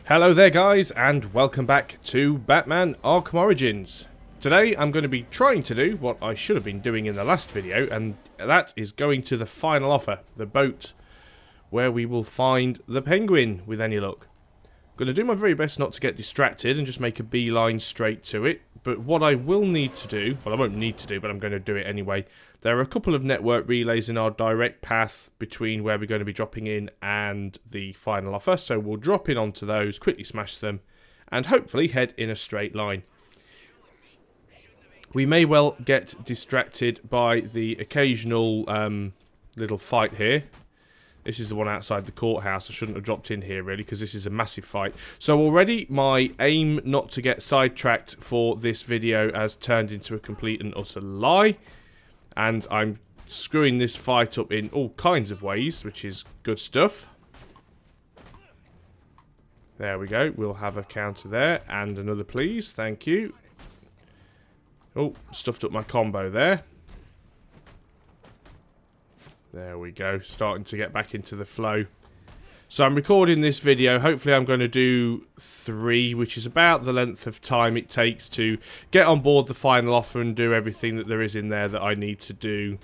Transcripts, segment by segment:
Hello there guys, and welcome back to Batman Arkham Origins. Today I'm going to be trying to do what I should have been doing in the last video, and that is going to the final offer, the boat, where we will find the Penguin with any luck. I'm going to do my very best not to get distracted and just make a beeline straight to it, but what I will need to do, well I won't need to do, but I'm going to do it anyway. There are a couple of network relays in our direct path between where we're going to be dropping in and the final offer, so we'll drop in onto those, quickly smash them, and hopefully head in a straight line. We may well get distracted by the occasional little fight here. This is the one outside the courthouse. I shouldn't have dropped in here really, because this is a massive fight. So already my aim not to get sidetracked for this video has turned into a complete and utter lie. And I'm screwing this fight up in all kinds of ways, which is good stuff. There we go. We'll have a counter there. And another, please. Thank you. Oh, stuffed up my combo there. There we go. Starting to get back into the flow. So I'm recording this video. Hopefully I'm going to do 3, which is about the length of time it takes to get on board the final offer and do everything that there is in there that I need to do.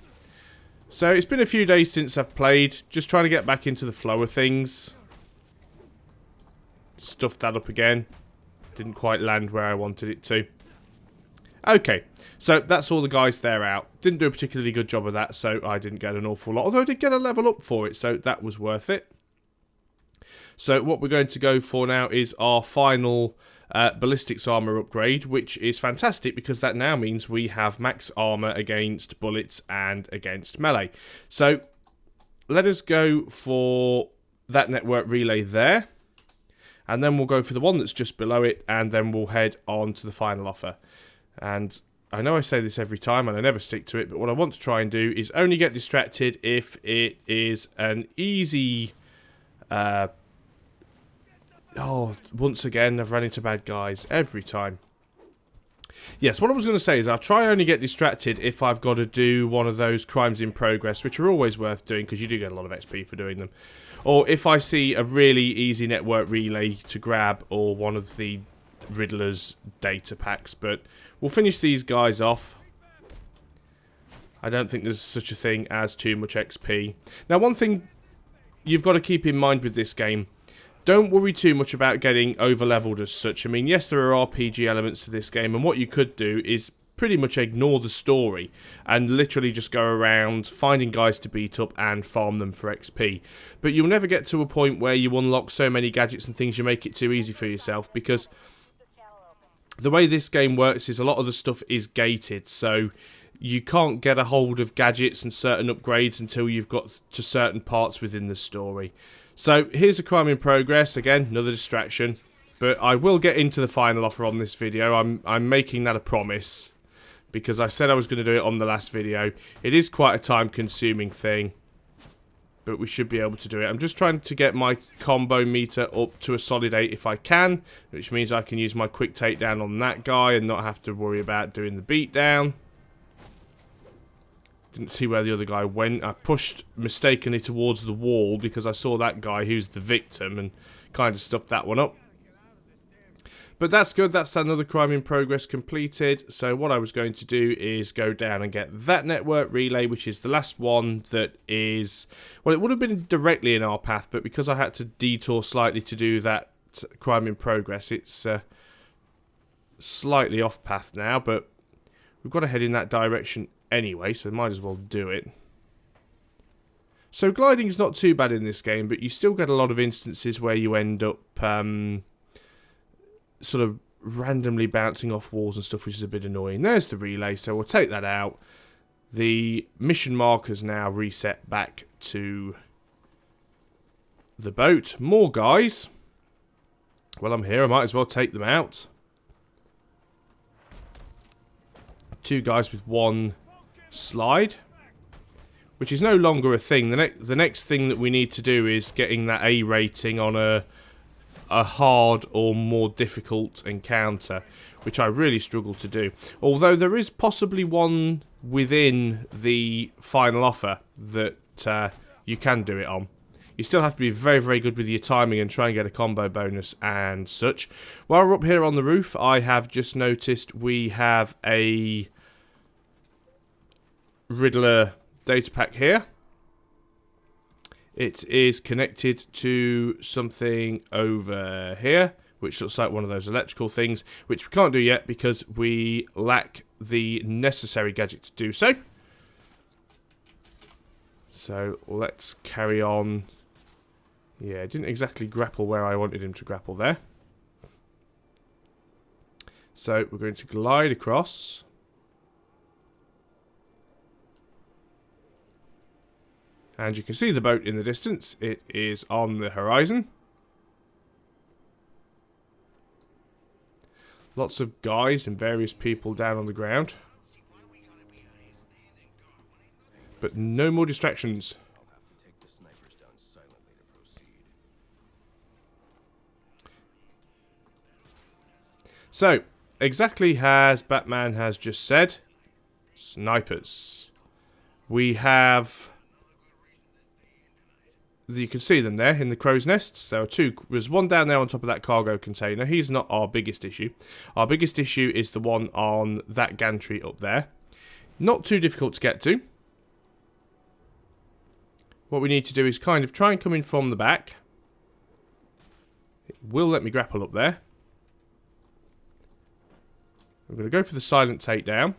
So it's been a few days since I've played. Just trying to get back into the flow of things. Stuffed that up again. Didn't quite land where I wanted it to. Okay, so that's all the guys there out. Didn't do a particularly good job of that, so I didn't get an awful lot. Although I did get a level up for it, so that was worth it. So what we're going to go for now is our final ballistics armor upgrade, which is fantastic because that now means we have max armor against bullets and against melee. So let us go for that network relay there, and then we'll go for the one that's just below it, and then we'll head on to the final offer. And I know I say this every time and I never stick to it, but what I want to try and do is only get distracted if it is an easy... Oh, once again, I've run into bad guys every time. Yes, what I was going to say is I'll try only get distracted if I've got to do one of those crimes in progress, which are always worth doing because you do get a lot of XP for doing them. Or if I see a really easy network relay to grab, or one of the Riddler's data packs. But we'll finish these guys off. I don't think there's such a thing as too much XP. Now, one thing you've got to keep in mind with this game, don't worry too much about getting over-leveled as such. I mean, yes, there are RPG elements to this game, and what you could do is pretty much ignore the story and literally just go around finding guys to beat up and farm them for XP. But you'll never get to a point where you unlock so many gadgets and things you make it too easy for yourself, because the way this game works is a lot of the stuff is gated, so you can't get a hold of gadgets and certain upgrades until you've got to certain parts within the story. So here's a crime in progress, again, another distraction, but I will get into the final offer on this video. I'm making that a promise, because I said I was going to do it on the last video. It is quite a time-consuming thing, but we should be able to do it. I'm just trying to get my combo meter up to a solid 8 if I can, which means I can use my quick takedown on that guy and not have to worry about doing the beatdown. Didn't see where the other guy went. I pushed mistakenly towards the wall because I saw that guy who's the victim and kind of stuffed that one up. But that's good. That's another crime in progress completed. So what I was going to do is go down and get that network relay, which is the last one that is... Well, it would have been directly in our path, but because I had to detour slightly to do that crime in progress, it's slightly off path now, but we've got to head in that direction anyway, so might as well do it. So gliding's not too bad in this game, but you still get a lot of instances where you end up sort of randomly bouncing off walls and stuff, which is a bit annoying. There's the relay, so we'll take that out. The mission markers now reset back to the boat. More guys. Well, I'm here, I might as well take them out. 2 guys with 1 slide, which is no longer a thing. The next thing that we need to do is getting that A rating on a hard or more difficult encounter, which I really struggle to do. Although there is possibly one within the final offer that you can do it on. You still have to be very, very good with your timing and try and get a combo bonus and such. While we're up here on the roof, I have just noticed we have a Riddler data pack here. It is connected to something over here, which looks like one of those electrical things, which we can't do yet because we lack the necessary gadget to do so. So let's carry on. Yeah, it didn't exactly grapple where I wanted him to grapple there. So we're going to glide across. And you can see the boat in the distance. It is on the horizon. Lots of guys and various people down on the ground. But no more distractions. So, exactly as Batman has just said, snipers. We have... You can see them there in the crow's nests. There are two. There's one down there on top of that cargo container. He's not our biggest issue. Our biggest issue is the one on that gantry up there. Not too difficult to get to. What we need to do is kind of try and come in from the back. It will let me grapple up there. We're going to go for the silent takedown.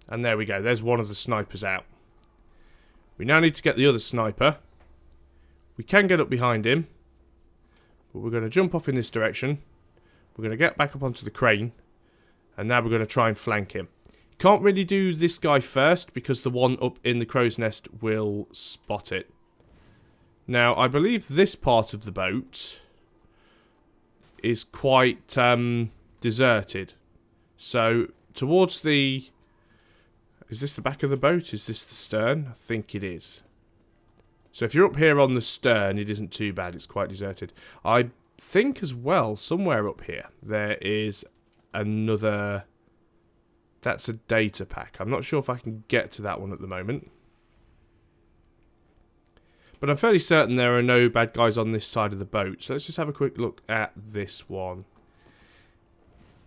And there we go. There's one of the snipers out. We now need to get the other sniper. We can get up behind him. But we're going to jump off in this direction. We're going to get back up onto the crane. And now we're going to try and flank him. Can't really do this guy first because the one up in the crow's nest will spot it. Now, I believe this part of the boat is quite deserted. So, towards the... Is this the back of the boat? Is this the stern? I think it is. So if you're up here on the stern, it isn't too bad. It's quite deserted. I think as well, somewhere up here, there is another... That's a data pack. I'm not sure if I can get to that one at the moment. But I'm fairly certain there are no bad guys on this side of the boat. So let's just have a quick look at this one.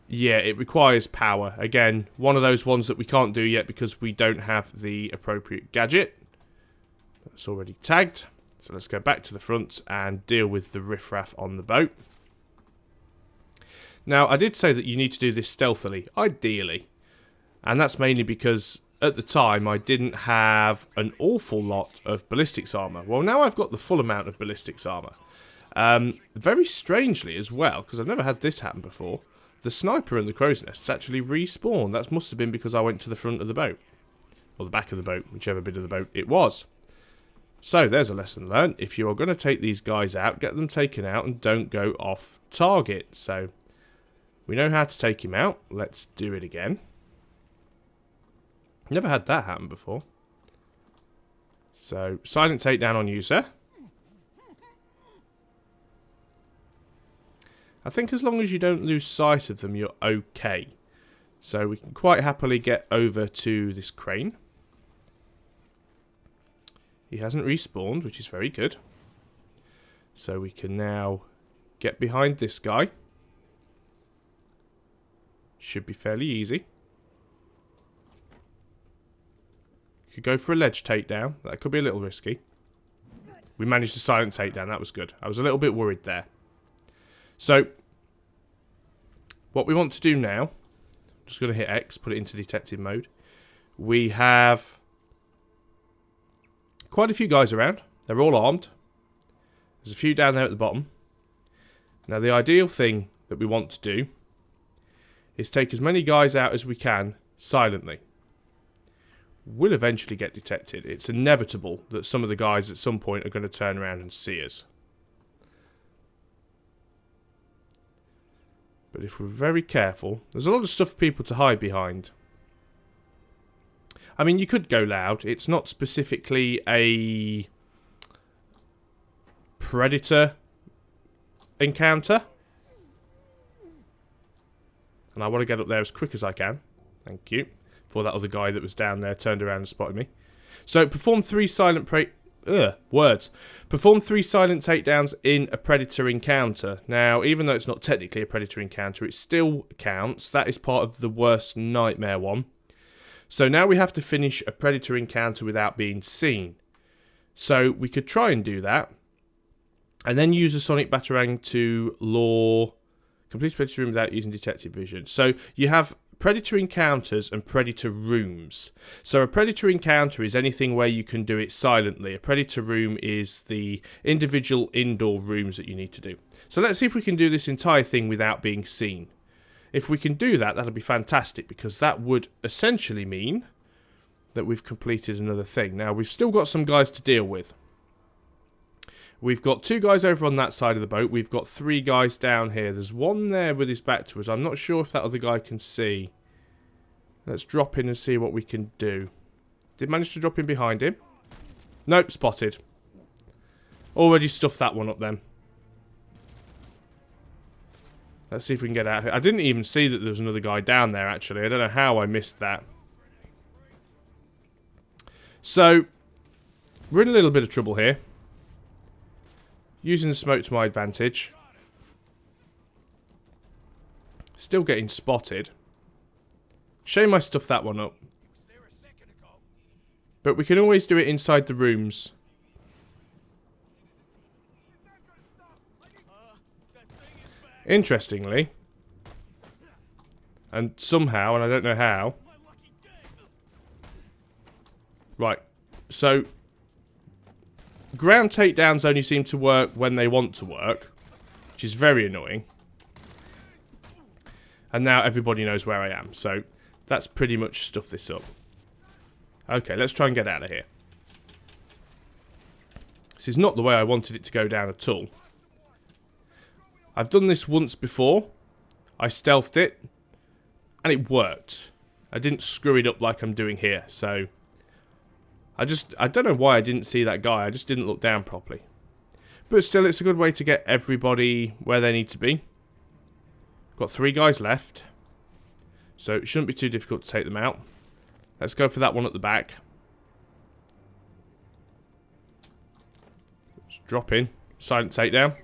Yeah, it requires power. Again, one of those ones that we can't do yet because we don't have the appropriate gadget. That's already tagged. So let's go back to the front and deal with the riffraff on the boat. Now, I did say that you need to do this stealthily, ideally. And that's mainly because at the time I didn't have an awful lot of ballistics armor. Well, now I've got the full amount of ballistics armor. Very strangely as well, because I've never had this happen before. The sniper and the crow's nests actually respawn. That must have been because I went to the front of the boat. Or the back of the boat, whichever bit of the boat it was. So, there's a lesson learned. If you are going to take these guys out, get them taken out and don't go off target. So, we know how to take him out. Let's do it again. Never had that happen before. So, silent takedown on you, sir. I think as long as you don't lose sight of them, you're okay. So we can quite happily get over to this crane. He hasn't respawned, which is very good. So we can now get behind this guy. Should be fairly easy. Could go for a ledge takedown. That could be a little risky. We managed to silent takedown. That was good. I was a little bit worried there. So, what we want to do now, just going to hit X, put it into detective mode. We have quite a few guys around. They're all armed. There's a few down there at the bottom. Now, the ideal thing that we want to do is take as many guys out as we can silently. We'll eventually get detected. It's inevitable that some of the guys at some point are going to turn around and see us. But if we're very careful, there's a lot of stuff for people to hide behind. I mean, you could go loud. It's not specifically a predator encounter. And I want to get up there as quick as I can. Thank you. before that other guy that was down there turned around and spotted me. So perform 3 silent Perform 3 silent takedowns in a predator encounter. Now, even though it's not technically a predator encounter, it still counts. That is part of the worst nightmare one. So now we have to finish a predator encounter without being seen. So we could try and do that. And then use a sonic batarang to lure... Complete predator room without using detective vision. So you have predator encounters and predator rooms. So a predator encounter is anything where you can do it silently. A predator room is the individual indoor rooms that you need to do. So let's see if we can do this entire thing without being seen. If we can do that, that'll be fantastic, because that would essentially mean that we've completed another thing. Now, we've still got some guys to deal with. We've got 2 guys over on that side of the boat. We've got 3 guys down here. There's one there with his back to us. I'm not sure if that other guy can see. Let's drop in and see what we can do. Did manage to drop in behind him? Nope, spotted. Already stuffed that one up then. Let's see if we can get out of here. I didn't even see that there was another guy down there, actually. I don't know how I missed that. So, we're in a little bit of trouble here. Using the smoke to my advantage. Still getting spotted. Shame I stuffed that one up. But we can always do it inside the rooms. Interestingly, and somehow, and I don't know how. Right, so ground takedowns only seem to work when they want to work, which is very annoying. And now everybody knows where I am, so that's pretty much stuffed this up. Okay, let's try and get out of here. This is not the way I wanted it to go down at all. I've done this once before. I stealthed it, and it worked. I didn't screw it up like I'm doing here, so I don't know why I didn't see that guy. I just didn't look down properly. But still, it's a good way to get everybody where they need to be. Got 3 guys left, so it shouldn't be too difficult to take them out. Let's go for that one at the back. Let's drop in. Silent takedown.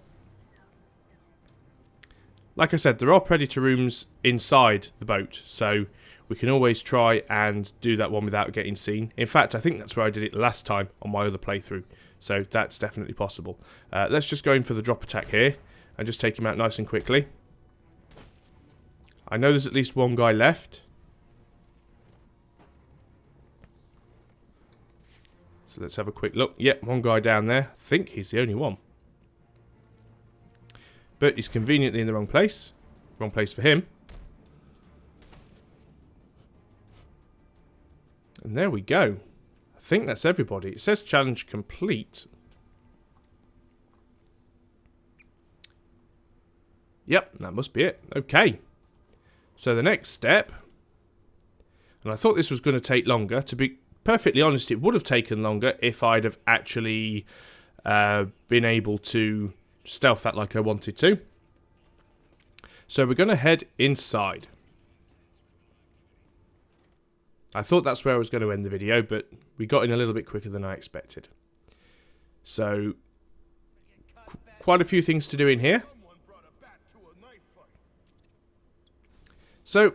Like I said, there are predator rooms inside the boat, so we can always try and do that one without getting seen. In fact, I think that's where I did it last time on my other playthrough, so that's definitely possible. Let's just go in for the drop attack here and just take him out nice and quickly. I know there's at least 1 guy left. So let's have a quick look. Yep, 1 guy down there. I think he's the only one. But he's conveniently in the wrong place. Wrong place for him. And there we go. I think that's everybody. It says challenge complete. Yep, that must be it. Okay. So the next step, and I thought this was going to take longer. To be perfectly honest, it would have taken longer if I'd have actually been able to stealth that like I wanted to. So we're going to head inside. I thought that's where I was going to end the video, but we got in a little bit quicker than I expected. So, quite a few things to do in here. So,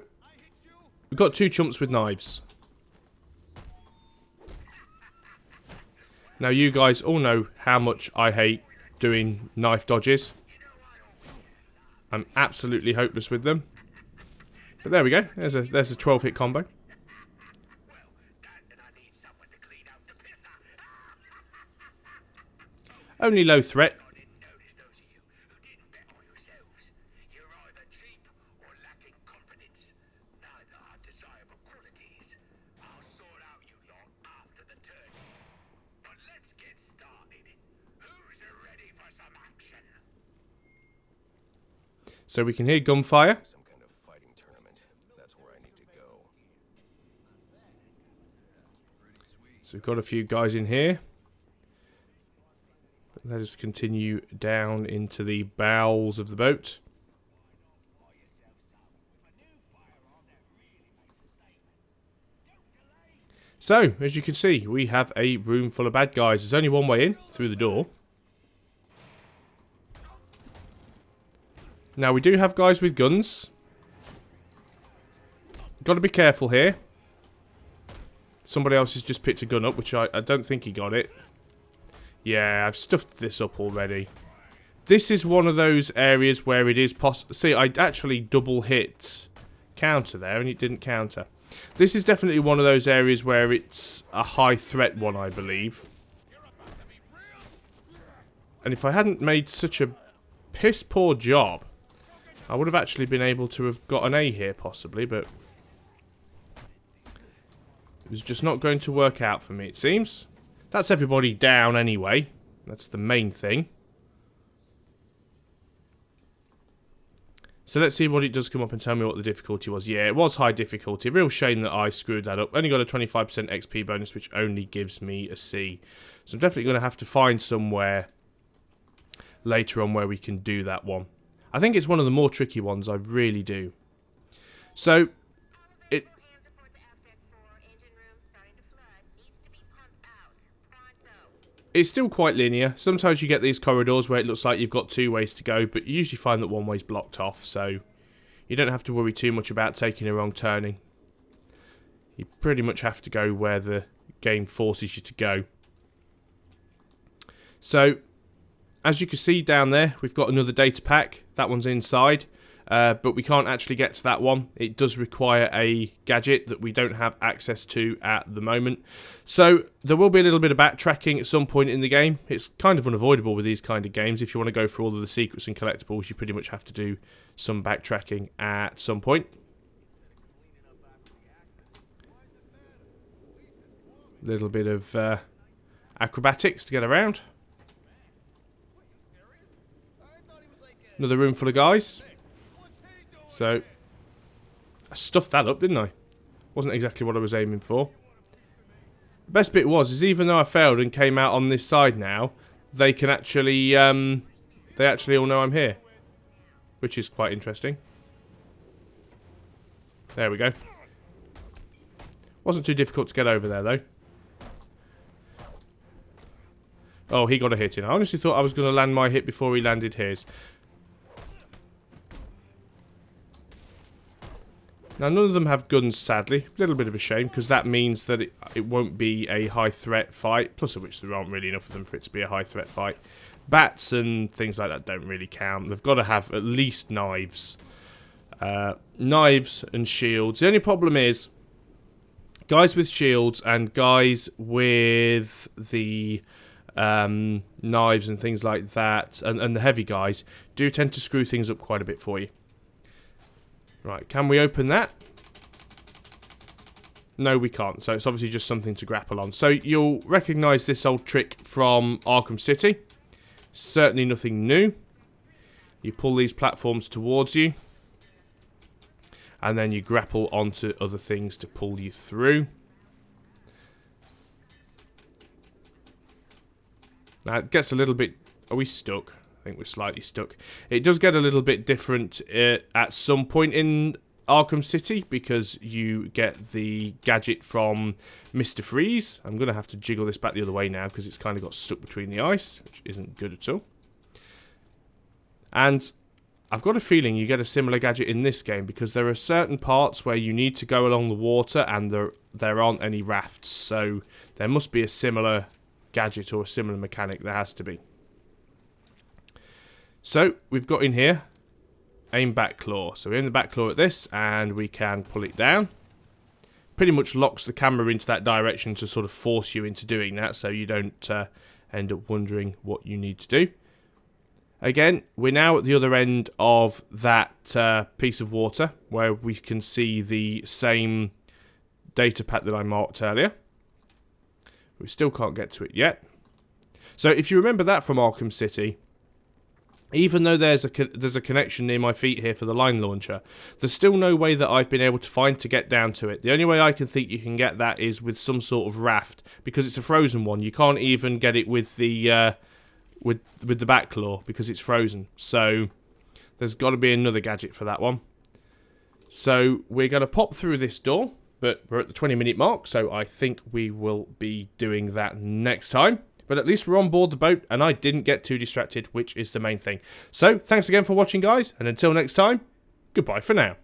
we've got 2 chumps with knives. Now, you guys all know how much I hate doing knife dodges. I'm absolutely hopeless with them. But there we go. There's a 12-hit combo. Only low threat. So we can hear gunfire. Some kind of fighting tournament. That's where I need to go. So we've got a few guys in here. But let us continue down into the bowels of the boat. So, as you can see, we have a room full of bad guys. There's only one way in, through the door. Now, we do have guys with guns. Got to be careful here. Somebody else has just picked a gun up, which I don't think he got it. Yeah, I've stuffed this up already. This is one of those areas where it is possible. See, I actually double hit counter there, and it didn't counter. This is definitely one of those areas where it's a high threat one, I believe. And if I hadn't made such a piss poor job, I would have actually been able to have got an A here, possibly, but it was just not going to work out for me, it seems. That's everybody down anyway. That's the main thing. So let's see what it does come up and tell me what the difficulty was. Yeah, it was high difficulty. Real shame that I screwed that up. Only got a 25% XP bonus, which only gives me a C. So I'm definitely going to have to find somewhere later on where we can do that one. I think it's one of the more tricky ones, I really do. So, it's still quite linear. Sometimes you get these corridors where it looks like you've got two ways to go, but you usually find that one way's blocked off, so you don't have to worry too much about taking a wrong turning. You pretty much have to go where the game forces you to go. So, as you can see down there, we've got another data pack. That one's inside. But we can't actually get to that one. It does require a gadget that we don't have access to at the moment. So there will be a little bit of backtracking at some point in the game. It's kind of unavoidable with these kind of games. If you want to go through all of the secrets and collectibles, you pretty much have to do some backtracking at some point. Little bit of acrobatics to get around. Another room full of guys. So, I stuffed that up, didn't I? Wasn't exactly what I was aiming for. The best bit is even though I failed and came out on this side now, they can actually, they actually all know I'm here. Which is quite interesting. There we go. Wasn't too difficult to get over there, though. Oh, he got a hit in. I honestly thought I was going to land my hit before he landed his. Now, none of them have guns, sadly. A little bit of a shame, because that means that it won't be a high-threat fight. Plus of which there aren't really enough of them for it to be a high-threat fight. Bats and things like that don't really count. They've got to have at least knives. Knives and shields. The only problem is, guys with shields and guys with the knives and things like that, and the heavy guys, do tend to screw things up quite a bit for you. Right, can we open that? No, we can't. So it's obviously just something to grapple on. So you'll recognise this old trick from Arkham City. Certainly nothing new. You pull these platforms towards you. And then you grapple onto other things to pull you through. Now it gets a little bit... Are we stuck? I think we're slightly stuck. It does get a little bit different at some point in Arkham City because you get the gadget from Mr. Freeze. I'm going to have to jiggle this back the other way now because it's kind of got stuck between the ice, which isn't good at all. And I've got a feeling you get a similar gadget in this game because there are certain parts where you need to go along the water and there aren't any rafts. So there must be a similar gadget or a similar mechanic. There has to be. So, we've got in here, aim back claw. So we're in the back claw at this, and we can pull it down. Pretty much locks the camera into that direction to sort of force you into doing that, so you don't end up wondering what you need to do. Again, we're now at the other end of that piece of water, where we can see the same data pack that I marked earlier. We still can't get to it yet. So, if you remember that from Arkham City... Even though there's a connection near my feet here for the line launcher, there's still no way that I've been able to find to get down to it. The only way I can think you can get that is with some sort of raft, because it's a frozen one. You can't even get it with the with the back claw because it's frozen. So there's got to be another gadget for that one. So we're going to pop through this door. But we're at the 20-minute mark, so I think we will be doing that next time. But at least we're on board the boat, and I didn't get too distracted, which is the main thing. So, thanks again for watching, guys, and until next time, goodbye for now.